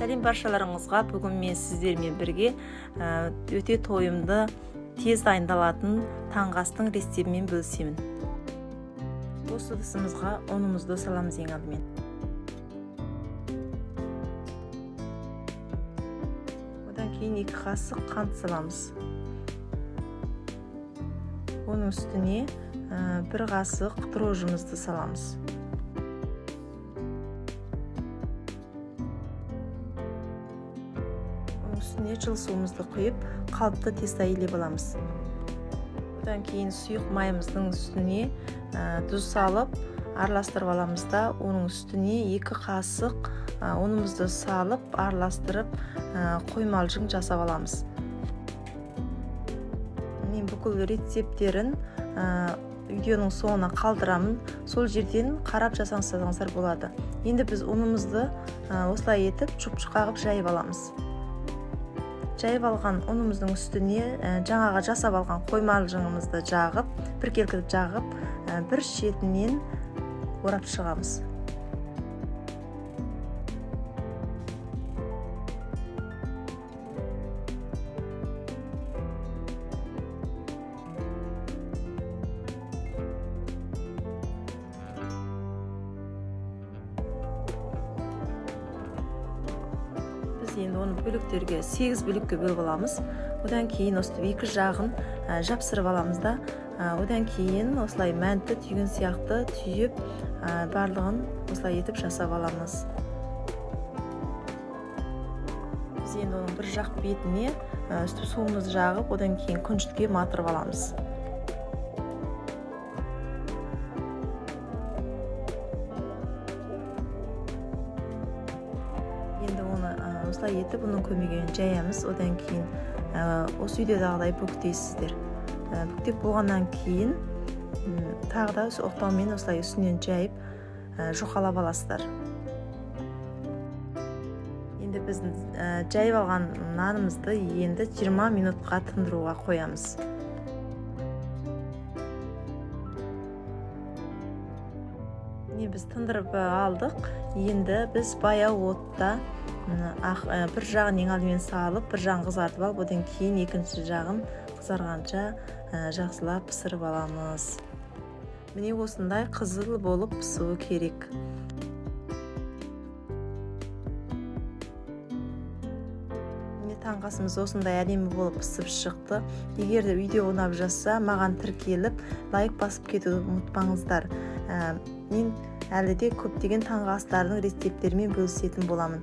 Сәлем баршаларыңызға. Бүгін мен сіздермен бірге өте тойымды, тез дайындалатын таңғы астың рецептімен бөлісемін. Осы ыдысымызға ұнымызды саламыз ең алдымен. Одан кейін 2 қасық қант саламыз. Оның үстіне 1 қасық дрожжымызды саламыз. Үстіне жыл суымызды құйып, қалыпты теста илеп аламыз. Одан кейін сұйық майымыздың үстіне тұз салып, араластырып аламыз да, оның үстіне 2 қасық ұнымызды салып, араластырып, қоймалжың жасап аламыз. Мен бүкіл рецептерін видеоның соңына қалдырамын. Сол жерден қарап жасаңыздар болады. Енді біз ұнымызды осылай етіп, жұп-жұқа қылып жайып аламыз. Жайып алған ұнымыздың үстіне жаңаға жасап алған қоймалжыңымызды жағып, бір келкіліп жағып, бір шетінен орап шығамыз. Енді оны бөліктерге 8 бөлікке бөліп аламыз. Одан кейін осы 2 жағын жапсырып аламыз да, одан кейін осылай мәнті түйген сияқты түйіп, барлығын осылай етіп жасап аламыз. Біз енді оның бір жақ бетіне үсті суымызды жағып, одан кейін күншітке матырып аламыз. Енді оны осылай етіп, оның көмегімен жаямыз. Одан кейін осы видеодағыдай бүктейсіздер. Бүктеп болғаннан кейін тағы да оқтаумен осылай үстінен жайып, жұқалап аласыздар. Енді біз жайып алған нанымызды енді 20 минутқа тындыруға қоямыз. Біз тындырып алдық. Енді біз баяу отта бір жағын ең алдымен салып, бір жағын қызартып алып, одан кейін екінші жағын қызарғанша жақсылап пісіріп аламыз. Міне осындай қызыл болып пісуі керек. Міне таңғы асымыз осындай әдемі болып пісіп шықты. Егер де видео ұнап жатса, маған тіркеліп, лайк басып кетуді ұмытпаңыздар. Мен әлі де көптеген таңғы астардың рецептерімен бөлісетін боламын.